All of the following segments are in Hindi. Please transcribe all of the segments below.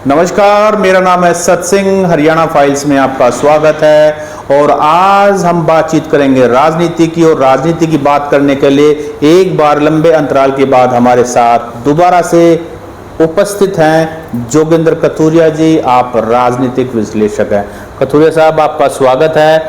नमस्कार, मेरा नाम है सत सिंह। हरियाणा फाइल्स में आपका स्वागत है और आज हम बातचीत करेंगे राजनीति की। और राजनीति की बात करने के लिए एक बार लंबे अंतराल के बाद हमारे साथ दोबारा से उपस्थित हैं जोगेंद्र कथुरिया जी। आप राजनीतिक विश्लेषक हैं। कथुरिया साहब, आपका स्वागत है।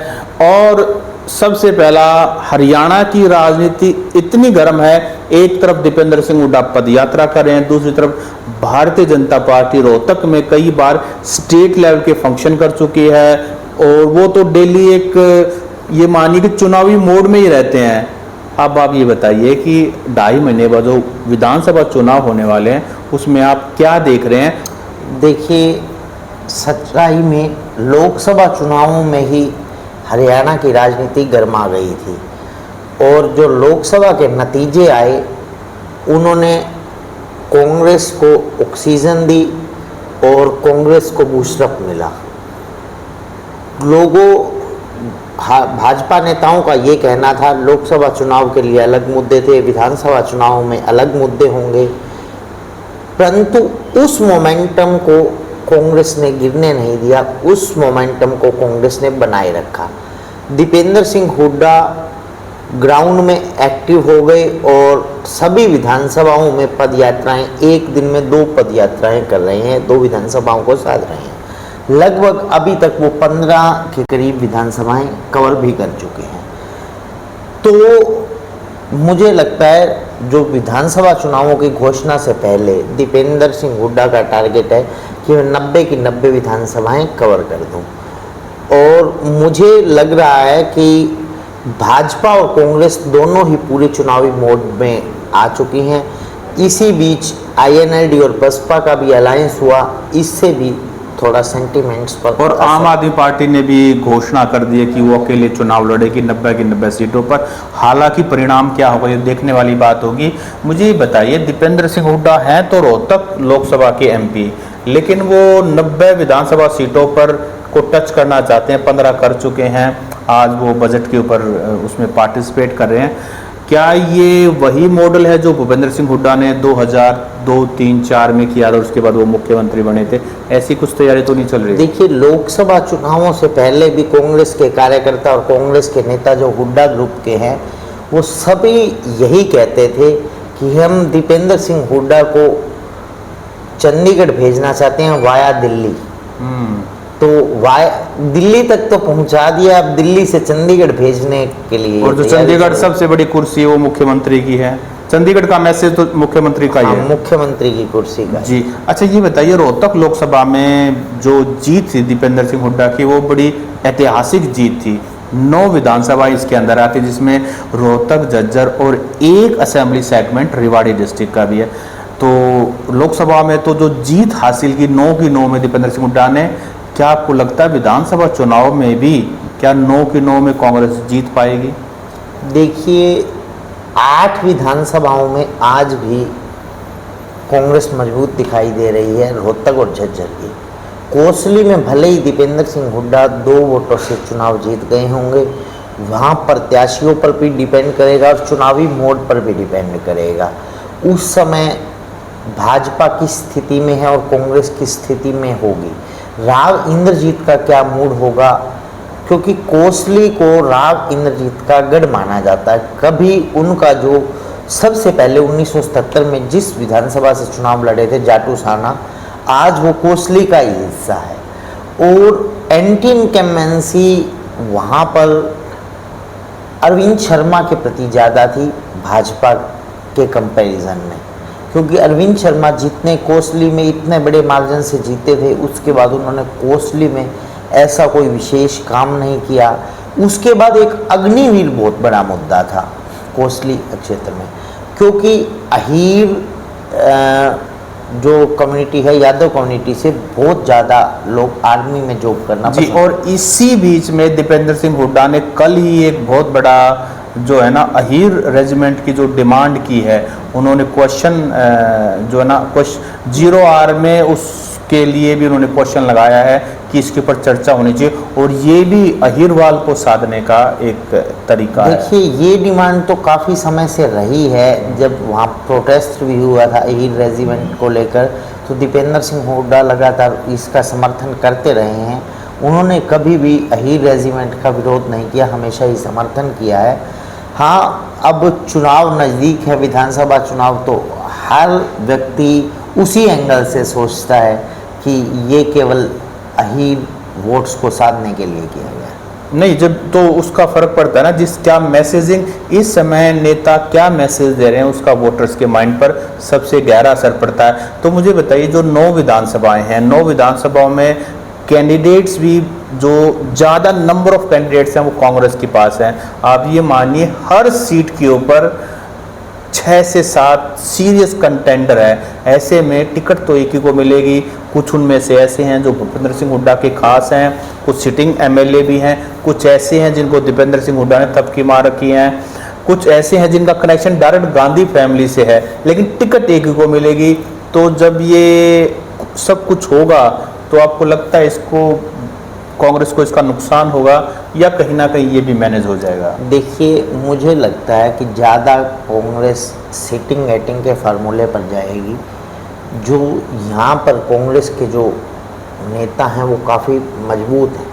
और सबसे पहला, हरियाणा की राजनीति इतनी गर्म है, एक तरफ दीपेंद्र सिंह हुड्डा पद यात्रा कर रहे हैं, दूसरी तरफ भारतीय जनता पार्टी रोहतक में कई बार स्टेट लेवल के फंक्शन कर चुकी है और वो तो डेली एक ये मानिए कि चुनावी मोड में ही रहते हैं। अब आप ये बताइए कि 2.5 महीने बाद जो विधानसभा चुनाव होने वाले हैं उसमें आप क्या देख रहे हैं? देखिए, सच्चाई में लोकसभा चुनावों में ही हरियाणा की राजनीति गर्मा गई थी और जो लोकसभा के नतीजे आए उन्होंने कांग्रेस को ऑक्सीजन दी और कांग्रेस को बूस्टअप मिला। लोगों भाजपा नेताओं का ये कहना था लोकसभा चुनाव के लिए अलग मुद्दे थे, विधानसभा चुनाव में अलग मुद्दे होंगे, परंतु उस मोमेंटम को कांग्रेस ने गिरने नहीं दिया। उस मोमेंटम को कांग्रेस ने बनाए रखा। दीपेंद्र सिंह हुड्डा ग्राउंड में एक्टिव हो गए और सभी विधानसभाओं में पद यात्राएं, एक दिन में 2 पद यात्राएं कर रहे हैं, 2 विधानसभाओं को साध रहे हैं। लगभग अभी तक वो 15 के करीब विधानसभाएं कवर भी कर चुके हैं। तो मुझे लगता है जो विधानसभा चुनावों की घोषणा से पहले दीपेंद्र सिंह हुड्डा का टारगेट है कि मैं 90 की 90 विधानसभाएं कवर कर दूं। और मुझे लग रहा है कि भाजपा और कांग्रेस दोनों ही पूरे चुनावी मोड में आ चुकी हैं। इसी बीच INLD और बसपा का भी अलायंस हुआ, इससे भी थोड़ा सेंटिमेंट्स पर। और आम आदमी पार्टी ने भी घोषणा कर दी है कि वो अकेले चुनाव लड़ेगी 90 की 90 सीटों पर। हालांकि परिणाम क्या होगा ये देखने वाली बात होगी। मुझे ये बताइए, दीपेंद्र सिंह हुड्डा हैं तो रोहतक लोकसभा के MP, लेकिन वो 90 विधानसभा सीटों पर को टच करना चाहते हैं। 15 कर चुके हैं। आज वो बजट के ऊपर उसमें पार्टिसिपेट कर रहे हैं। क्या ये वही मॉडल है जो भूपेंद्र सिंह हुड्डा ने 2002, 3, 4 में किया और उसके बाद वो मुख्यमंत्री बने थे? ऐसी कुछ तैयारी तो नहीं चल रही? देखिए, लोकसभा चुनावों से पहले भी कांग्रेस के कार्यकर्ता और कांग्रेस के नेता जो हुड्डा ग्रुप के हैं वो सभी यही कहते थे कि हम दीपेंद्र सिंह हुड्डा को चंडीगढ़ भेजना चाहते हैं वाया दिल्ली। तो दिल्ली तक तो पहुंचा दिया, अब दिल्ली से चंडीगढ़ भेजने के लिए। और जो चंडीगढ़ सबसे बड़ी कुर्सी है वो मुख्यमंत्री की है। चंडीगढ़ का मैसेज तो मुख्यमंत्री का ही है। मुख्यमंत्री की कुर्सी का जी। अच्छा, ये बताइए, रोहतक लोकसभा में जो जीत थी दीपेंद्र सिंह हुड्डा की वो बड़ी ऐतिहासिक जीत थी। 9 विधानसभा इसके अंदर आती, जिसमें रोहतक, झज्जर और एक असेंबली सेगमेंट रेवाड़ी डिस्ट्रिक्ट का भी है। तो लोकसभा में तो जो जीत हासिल की 9 की 9 में दीपेंद्र सिंह हुड्डा ने, क्या आपको लगता है विधानसभा चुनाव में भी क्या 9 की 9 में कांग्रेस जीत पाएगी? देखिए, 8 विधानसभाओं में आज भी कांग्रेस मजबूत दिखाई दे रही है, रोहतक और झज्जर की। कोसली में भले ही दीपेंद्र सिंह हुड्डा 2 वोटों से चुनाव जीत गए होंगे, वहाँ प्रत्याशियों पर भी डिपेंड करेगा और चुनावी मोड पर भी डिपेंड करेगा। उस समय भाजपा किस स्थिति में है और कांग्रेस किस स्थिति में होगी, राव इंद्रजीत का क्या मूड होगा, क्योंकि कोसली को राव इंद्रजीत का गढ़ माना जाता है। कभी उनका जो सबसे पहले 1977 में जिस विधानसभा से चुनाव लड़े थे जाटूसाना, आज वो कोसली का ही हिस्सा है। और एंटी इनकम्बेंसी वहाँ पर अरविंद शर्मा के प्रति ज़्यादा थी भाजपा के कंपैरिजन में, क्योंकि अरविंद शर्मा जितने कोसली में इतने बड़े मार्जिन से जीते थे, उसके बाद उन्होंने कोसली में ऐसा कोई विशेष काम नहीं किया। उसके बाद एक अग्निवीर बहुत बड़ा मुद्दा था कोसली क्षेत्र में, क्योंकि अहीर जो कम्युनिटी है, यादव कम्युनिटी से बहुत ज़्यादा लोग आर्मी में जॉब करना जी। और इसी बीच में दीपेंद्र सिंह हुड्डा ने कल ही एक बहुत बड़ा जो है ना अहीर रेजिमेंट की जो डिमांड की है, उन्होंने क्वेश्चन जो है ना 0R में उसके लिए भी उन्होंने क्वेश्चन लगाया है कि इसके ऊपर चर्चा होनी चाहिए। और ये भी अहीरवाल को साधने का एक तरीका है। देखिए, ये डिमांड तो काफ़ी समय से रही है। जब वहाँ प्रोटेस्ट भी हुआ था अहीर रेजिमेंट को लेकर, तो दीपेंद्र सिंह हुड्डा लगातार इसका समर्थन करते रहे हैं। उन्होंने कभी भी अहीर रेजिमेंट का विरोध नहीं किया, हमेशा ही समर्थन किया है। हाँ, अब चुनाव नज़दीक है, विधानसभा चुनाव, तो हर व्यक्ति उसी एंगल से सोचता है कि ये केवल अहीर वोट्स को साधने के लिए किया गया। नहीं, जब तो उसका फर्क पड़ता है ना, जिस क्या मैसेजिंग इस समय नेता क्या मैसेज दे रहे हैं, उसका वोटर्स के माइंड पर सबसे गहरा असर पड़ता है। तो मुझे बताइए, जो 9 विधानसभाएं हैं, 9 विधानसभाओं में कैंडिडेट्स भी जो ज़्यादा नंबर ऑफ कैंडिडेट्स हैं वो कांग्रेस के पास हैं। आप ये मानिए हर सीट के ऊपर 6 से 7 सीरियस कंटेंडर है। ऐसे में टिकट तो एक ही को मिलेगी। कुछ उनमें से ऐसे हैं जो भूपेंद्र सिंह हुड्डा के खास हैं, कुछ सिटिंग एमएलए भी हैं, कुछ ऐसे हैं जिनको दीपेंद्र सिंह हुड्डा ने थपकी मार रखी हैं, कुछ ऐसे हैं जिनका कनेक्शन डायरेक्ट गांधी फैमिली से है, लेकिन टिकट एक ही को मिलेगी। तो जब ये सब कुछ होगा तो आपको लगता है इसको कांग्रेस को इसका नुकसान होगा या कहीं ना कहीं ये भी मैनेज हो जाएगा? देखिए, मुझे लगता है कि ज़्यादा कांग्रेस सिटिंग एटिंग के फार्मूले पर जाएगी। जो यहाँ पर कांग्रेस के जो नेता हैं वो काफ़ी मजबूत हैं।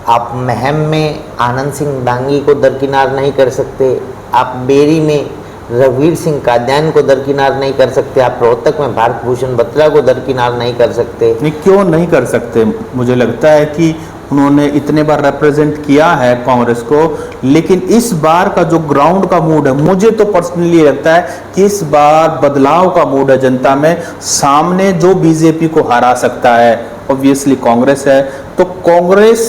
आप महम में आनंद सिंह डांगी को दरकिनार नहीं कर सकते, आप बेरी में रघुवीर सिंह कादियान को दरकिनार नहीं कर सकते, आप रोहतक में भारत भूषण बत्रा को दरकिनार नहीं कर सकते। नहीं, क्यों नहीं कर सकते? मुझे लगता है कि उन्होंने इतने बार रिप्रेजेंट किया है कांग्रेस को, लेकिन इस बार का जो ग्राउंड का मूड है, मुझे तो पर्सनली लगता है कि इस बार बदलाव का मूड है जनता में। सामने जो बीजेपी को हरा सकता है ऑब्वियसली कांग्रेस है, तो कांग्रेस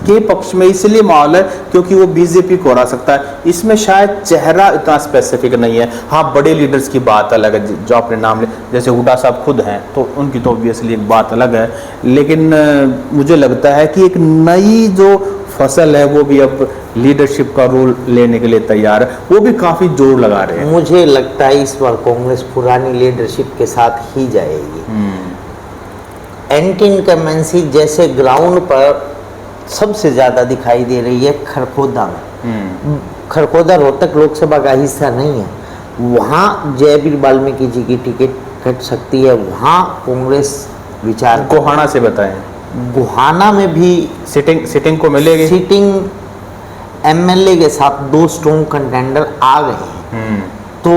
के पक्ष में इसलिए माहौल है क्योंकि वो बीजेपी को हरा सकता है। इसमें शायद चेहरा इतना स्पेसिफिक नहीं है। हाँ, बड़े लीडर्स की बात अलग है जो आपने नाम ले, जैसे हुड्डा साहब खुद हैं, तो उनकी तो ऑब्वियसली एक बात अलग है। लेकिन मुझे लगता है कि एक नई जो फसल है वो भी अब लीडरशिप का रोल लेने के लिए तैयार है, वो भी काफ़ी जोर लगा रहे हैं। मुझे लगता है इस बार कांग्रेस पुरानी लीडरशिप के साथ ही जाएगी। एंटी इनकम्बेंसी जैसे ग्राउंड पर सबसे ज़्यादा दिखाई दे रही है खरखोदा में। खरखोदा रोहतक लोकसभा का हिस्सा नहीं है, वहाँ जयवीर वाल्मीकि जी की टिकट कट सकती है, वहाँ कांग्रेस विचार। गोहाना से बताएं। गोहाना में भी सिटिंग को मिलेगी। सिटिंग एमएलए के साथ 2 स्ट्रॉन्ग कंटेंडर आ गए हैं, तो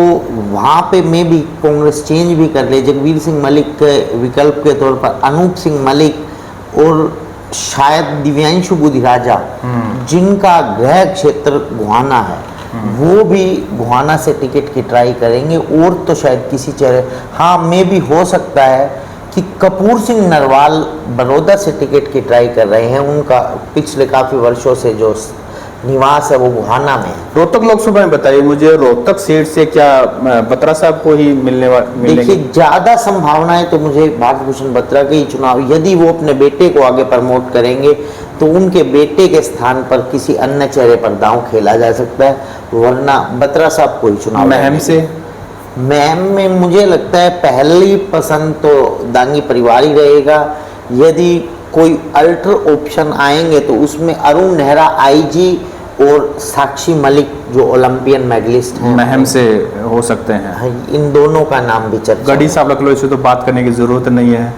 वहाँ पे में भी कांग्रेस चेंज भी कर ले। जगबीर सिंह मलिक के विकल्प के तौर पर अनूप सिंह मलिक और शायद दिव्यांशु बुधिराजा, जिनका गृह क्षेत्र गोहाना है, वो भी गोहाना से टिकट की ट्राई करेंगे। और तो शायद किसी चेहरे, हाँ, में भी हो सकता है कि कपूर सिंह नरवाल बड़ौदा से टिकट की ट्राई कर रहे हैं। उनका पिछले काफ़ी वर्षों से जो निवास है वो गोहाना में है। रोहतक लोकसभा में बताइए मुझे, रोहतक सीट से क्या बत्रा साहब को ही मिलेंगे? देखिए, ज़्यादा संभावनाएं तो मुझे भारत भूषण बत्रा के ही चुनाव, यदि वो अपने बेटे को आगे प्रमोट करेंगे तो उनके बेटे के स्थान पर किसी अन्य चेहरे पर दांव खेला जा सकता है, वरना बत्रा साहब को ही चुनाव। महम से? महम में मुझे लगता है पहली पसंद तो दांगी परिवार ही रहेगा। यदि कोई अल्टर ऑप्शन आएंगे तो उसमें अरुण नेहरा आईजी और साक्षी मलिक जो ओलंपियन मेडलिस्ट हैं महम से हो सकते हैं। इन दोनों का नाम भी चर्चा। गढ़ी साहब लखनऊ, इसे तो बात करने की जरूरत नहीं है।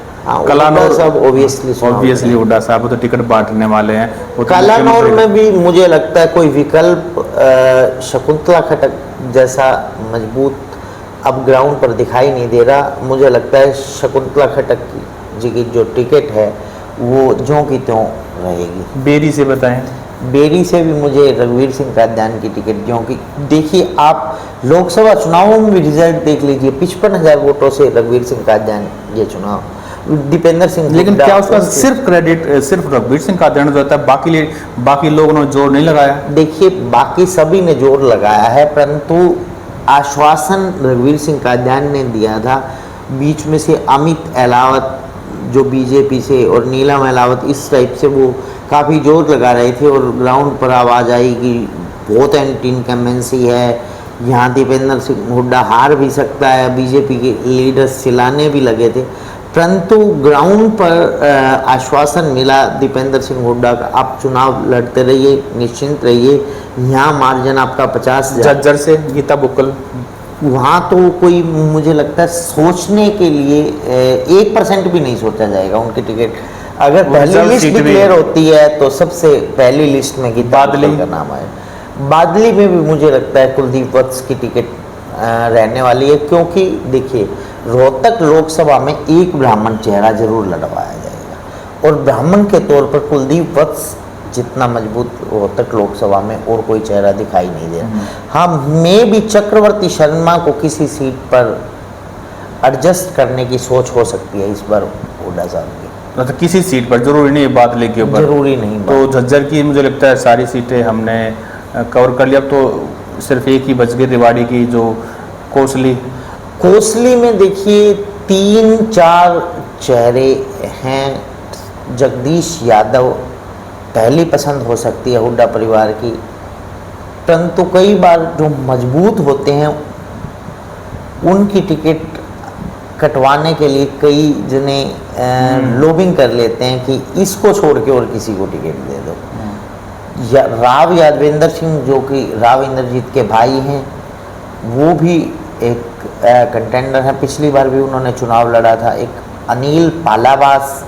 कलानौर साहब ऑब्वियसली हुड्डा साहब तो टिकट बांटने वाले हैं। कलानौर में भी मुझे लगता है कोई विकल्प शकुंतला खट्टक जैसा मजबूत अब ग्राउंड पर दिखाई नहीं दे रहा। मुझे लगता है शकुंतला खट्टक जी की जो टिकट है वो ज्यों की त्यों रहेगी। बेरी से बताएं। बेरी से भी मुझे रघुवीर सिंह कादियान की टिकट, क्योंकि देखिए आप लोकसभा चुनावों में भी रिजल्ट देख लीजिए, 55,000 वोटों से रघुवीर सिंह कादियान ये चुनाव, दीपेंद्र सिंह। लेकिन क्या उसका सिर्फ क्रेडिट सिर्फ रघुवीर सिंह कादियान को जाता है? बाकी लोगों ने जोर नहीं लगाया? देखिए, बाकी सभी ने जोर लगाया है, परंतु आश्वासन रघुवीर सिंह कादियान ने दिया था। बीच में से अमित अहलावत जो बीजेपी से और नीलम अहलावत इस टाइप से वो काफ़ी जोर लगा रहे थे, और ग्राउंड पर आवाज़ आई कि बहुत एंटी इनकम्बेंसी है, यहाँ दीपेंद्र सिंह हुड्डा हार भी सकता है। बीजेपी के लीडर्स चिल्लाने भी लगे थे, परंतु ग्राउंड पर आश्वासन मिला दीपेंद्र सिंह हुड्डा का, आप चुनाव लड़ते रहिए, निश्चिंत रहिए, यहाँ मार्जिन आपका 50,000। जज्जर से गीता बुक्कल वहाँ तो कोई मुझे लगता है सोचने के लिए 1% भी नहीं सोचा जाएगा उनकी टिकट। अगर वो पहली रिजर्व लिस्ट सीट भी- डिक्लेयर होती है तो सबसे पहली लिस्ट में गीता बादली का नाम है। बादली में भी मुझे लगता है कुलदीप वत्स की टिकट रहने वाली है, क्योंकि देखिए रोहतक लोकसभा में एक ब्राह्मण चेहरा जरूर लड़वाया जाएगा, और ब्राह्मण के तौर पर कुलदीप वत्स जितना मजबूत रोहतक लोकसभा में और कोई चेहरा दिखाई नहीं दे रहा। हाँ, मैं भी चक्रवर्ती शर्मा को किसी सीट पर एडजस्ट करने की सोच हो सकती है इस बार हुड्डा साहब की। मतलब किसी सीट पर, जरूरी नहीं बादली के ऊपर, जरूरी नहीं तो झज्जर की मुझे लगता है सारी सीटें हमने कवर कर लिया। अब तो सिर्फ एक ही बच गई, रेवाड़ी की जो कोसली। कोसली में देखिए 3-4 चेहरे हैं। जगदीश यादव पहली पसंद हो सकती है हुड्डा परिवार की, परंतु कई बार जो मजबूत होते हैं उनकी टिकट कटवाने के लिए कई जने लोबिंग कर लेते हैं कि इसको छोड़ के और किसी को टिकट दे दो। राव यादवेंद्र सिंह जो कि राव इंद्रजीत के भाई हैं, वो भी एक कंटेंडर है। पिछली बार भी उन्होंने चुनाव लड़ा था। एक अनिल पालावास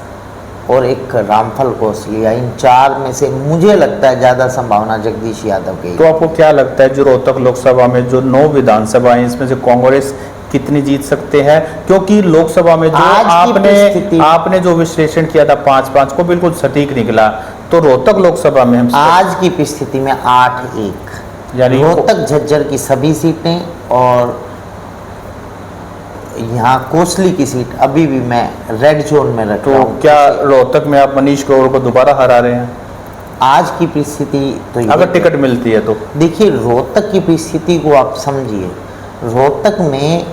और एक रामफल कोसलिया, इन 4 में से मुझे लगता है ज़्यादा संभावना जगदीश यादव की। तो आपको क्या लगता है जो रोहतक लोकसभा में जो 9 विधानसभा हैं, इसमें से कांग्रेस कितनी जीत सकते हैं? क्योंकि लोकसभा में जो आपने जो विश्लेषण किया था 5-5 को बिल्कुल सटीक निकला, तो रोहतक लोकसभा में हम आज की स्थिति में 8-1 यानी रोहतक झज्जर की सभी सीटें, और यहाँ कोसली की सीट अभी भी मैं रेड जोन में रख रहा तो हूँ। क्या रोहतक में आप मनीष ग्रोवर को दोबारा हरा रहे हैं आज की परिस्थिति तो ये अगर टिकट मिलती है तो? देखिए रोहतक की परिस्थिति को आप समझिए। रोहतक में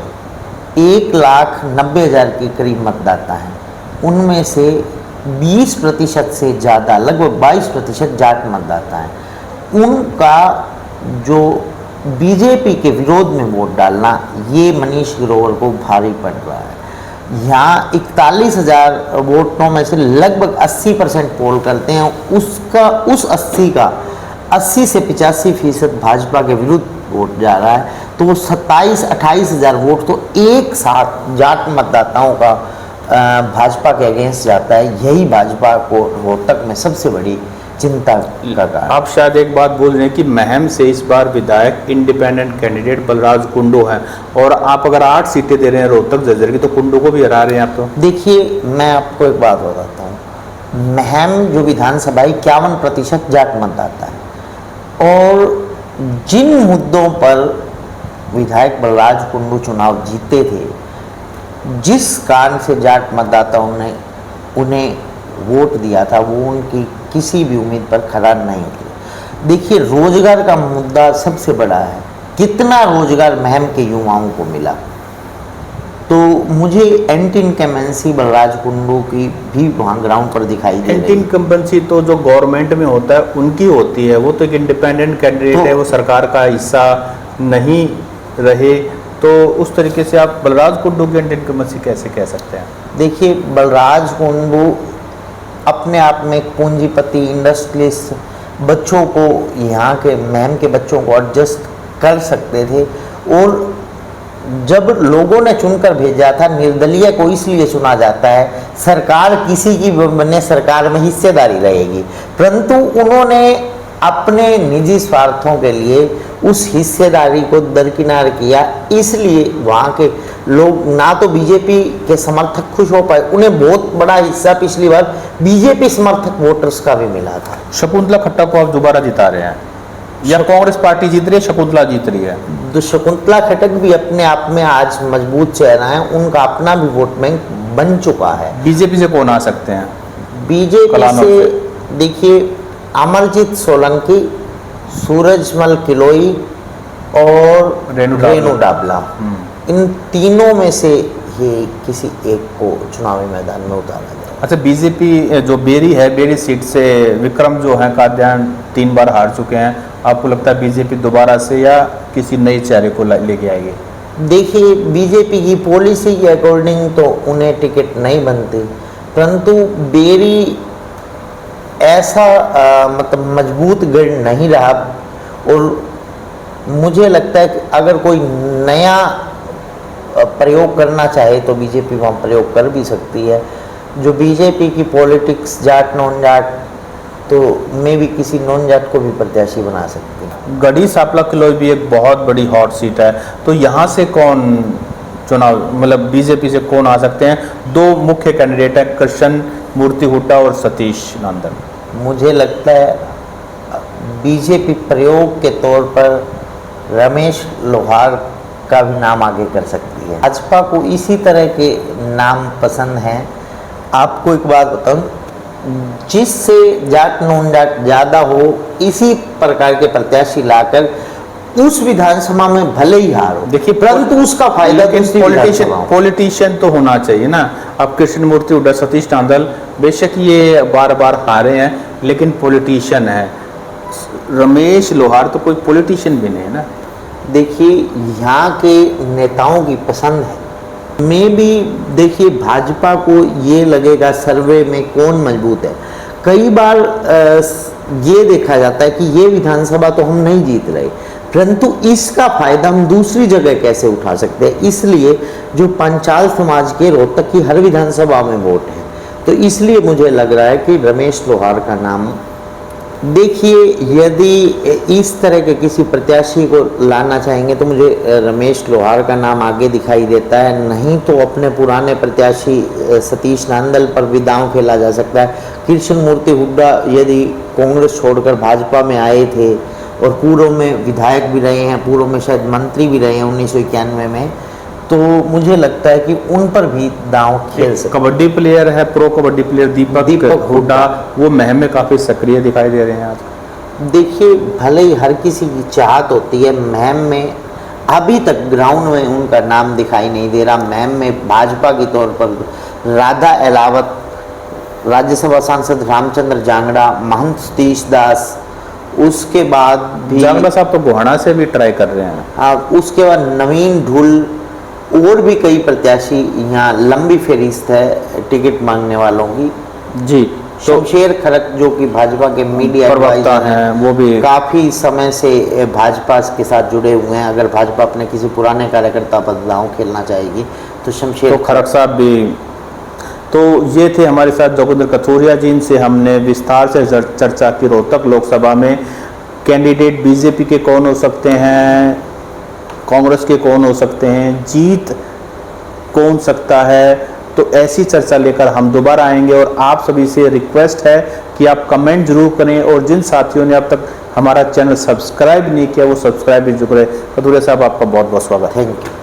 1,90,000 के करीब मतदाता हैं, उनमें से 20% से ज़्यादा, लगभग 22% जाट मतदाता हैं। उनका जो बीजेपी के विरोध में वोट डालना, ये मनीष ग्रोवर को भारी पड़ रहा है। यहाँ 41,000 वोटों में से लगभग 80% पोल करते हैं, उस 80 से 85% भाजपा के विरुद्ध वोट जा रहा है। तो वो 27-28,000 वोट तो एक साथ जाट मतदाताओं का भाजपा के अगेंस्ट जाता है। यही भाजपा को रोहतक में सबसे बड़ी चिंता का कारण। आप शायद एक बात बोल रहे हैं कि महम से इस बार विधायक इंडिपेंडेंट कैंडिडेट बलराज कुंडू हैं, और आप अगर 8 सीटें दे रहे हैं रोहतक झज्जर की, तो कुंडू को भी हरा रहे हैं आप तो? देखिए मैं आपको एक बात बताता हूँ। महम जो विधानसभा 51% जाट मतदाता है, और जिन मुद्दों पर विधायक बलराज कुंडू चुनाव जीते थे, जिस कारण से जाट मतदाताओं ने उन्हें वोट दिया था, वो उनकी किसी भी उम्मीद पर खरा नहीं उतरी। देखिए रोजगार का मुद्दा सबसे बड़ा है। कितना रोजगार महम के युवाओं को मिला? तो मुझे एंटी इनकम्बेंसी बलराज कुंडू की भी वहाँ ग्राउंड पर दिखाई दे एंटी रही है। इनकम्बेंसी तो जो गवर्नमेंट में होता है उनकी होती है, वो तो एक इंडिपेंडेंट कैंडिडेट है, वो सरकार का हिस्सा नहीं रहे, तो उस तरीके से आप बलराज कुंडू की एंटी इनकम्बेंसी कैसे कह सकते हैं? देखिए बलराज कुंडू अपने आप में एक पूंजीपति इंडस्ट्रियलिस्ट, बच्चों को यहाँ के महम के बच्चों को एडजस्ट कर सकते थे, और जब लोगों ने चुनकर भेजा था, निर्दलीय को इसलिए चुना जाता है, सरकार किसी की बने सरकार में हिस्सेदारी रहेगी, परंतु उन्होंने अपने निजी स्वार्थों के लिए उस हिस्सेदारी को दरकिनार किया। इसलिए वहाँ के लोग ना तो बीजेपी के समर्थक खुश हो पाए, उन्हें बहुत बड़ा हिस्सा पिछली बार बीजेपी समर्थक वोटर्स का भी मिला था। शकुंतला खट्टा को आप दोबारा जिता रहे हैं, या कांग्रेस पार्टी जीत रही है, शकुंतला जीत रही है? तो शकुंतला खट्टक भी अपने आप में आज मजबूत चेहरा है, उनका अपना भी वोट बैंक बन चुका है। बीजेपी से कौन आ सकते हैं? बीजेपी से देखिए अमरजीत सोलंकी, सूरजमल किलोई और रेणु डाबला, इन तीनों में से ये किसी एक को चुनावी मैदान में उतारा जाए। अच्छा, बीजेपी जो बेरी है, बेरी सीट से विक्रम जो है काद्यान 3 बार हार चुके हैं, आपको लगता है बीजेपी दोबारा से या किसी नए चेहरे को लेके आएगी? देखिए बीजेपी की पॉलिसी के अकॉर्डिंग तो उन्हें टिकट नहीं बनती, परंतु बेरी ऐसा मतलब मजबूत गढ़ नहीं रहा, और मुझे लगता है कि अगर कोई नया प्रयोग करना चाहे तो बीजेपी वहाँ प्रयोग कर भी सकती है। जो बीजेपी की पॉलिटिक्स जाट नॉन जाट, तो मे भी किसी नॉन जाट को भी प्रत्याशी बना सकती है। गढ़ी सांपला किलोई भी एक बहुत बड़ी हॉट सीट है, तो यहाँ से कौन चुनाव, मतलब बीजेपी से कौन आ सकते हैं? दो मुख्य कैंडिडेट हैं, कृष्ण मूर्ति हुड्डा और सतीश नंदन। मुझे लगता है बीजेपी प्रयोग के तौर पर रमेश लोहार का भी नाम आगे कर सकती है। भाजपा को इसी तरह के नाम पसंद हैं। आपको एक बात बताऊं, जिससे जाट नॉन जाट ज़्यादा हो, इसी प्रकार के प्रत्याशी लाकर उस विधानसभा में भले ही हारो, देखिए, परंतु उसका फायदा दूसरी विधानसभाओं को। पॉलिटिशियन तो होना चाहिए ना। अब कृष्ण मूर्ति हुड्डा, सतीश नांदल, बेशक ये बार बार हारे हैं, लेकिन पॉलिटिशियन है। रमेश लोहार तो कोई पॉलिटिशियन भी नहीं है ना। देखिए, यहाँ के नेताओं की पसंद है। मैं भी देखिए, भाजपा को ये लगेगा सर्वे में कौन मजबूत है। कई बार ये देखा जाता है कि ये विधानसभा तो हम नहीं जीत रहे, परंतु इसका फायदा हम दूसरी जगह कैसे उठा सकते हैं। इसलिए जो पंचाल समाज के रोहतक की हर विधानसभा में वोट है, तो इसलिए मुझे लग रहा है कि रमेश लोहार का नाम। देखिए, यदि इस तरह के किसी प्रत्याशी को लाना चाहेंगे तो मुझे रमेश लोहार का नाम आगे दिखाई देता है। नहीं तो अपने पुराने प्रत्याशी सतीश नांदल पर भी दांव खेला जा सकता है। कृष्ण मूर्ति हुड्डा यदि कांग्रेस छोड़कर भाजपा में आए थे और पूर्व में विधायक भी रहे हैं, पूर्व में शायद मंत्री भी रहे हैं 1991 में, तो मुझे लगता है कि उन पर भी दांव खेल सकते। कबड्डी प्लेयर है, प्रो कबड्डी प्लेयर दीपक हुड्डा, वो महम में काफ़ी सक्रिय दिखाई दे रहे हैं आज। देखिए, भले ही हर किसी की चाहत होती है, महम में अभी तक ग्राउंड में उनका नाम दिखाई नहीं दे रहा। महम में भाजपा के तौर पर राधा एलावत, राज्यसभा सांसद रामचंद्र जांगड़ा, महंत सतीश दास, उसके बाद भी जांगड़ा साहब तो गोहाना से भी ट्राई कर रहे हैं। हाँ, उसके बाद नवीन ढुल और भी कई प्रत्याशी, यहाँ लंबी फहरिस्त है टिकट मांगने वालों की। जी, शमशेर खरक जो कि भाजपा के मीडिया प्रवक्ता हैं, वो भी काफ़ी समय से भाजपा के साथ जुड़े हुए हैं। अगर भाजपा अपने किसी पुराने कार्यकर्ता पर दांव खेलना चाहेगी तो शमशेर खरक साहब भी। तो ये थे हमारे साथ जोगिंदर कथोरिया जी, इनसे हमने विस्तार से चर्चा की रोहतक लोकसभा में कैंडिडेट बीजेपी के कौन हो सकते हैं, कांग्रेस के कौन हो सकते हैं, जीत कौन सकता है। तो ऐसी चर्चा लेकर हम दोबारा आएंगे और आप सभी से रिक्वेस्ट है कि आप कमेंट जरूर करें, और जिन साथियों ने अब तक हमारा चैनल सब्सक्राइब नहीं किया वो सब्सक्राइब भी जरूर करें। कथोरिया साहब, आपका बहुत बहुत स्वागत है। Thank you.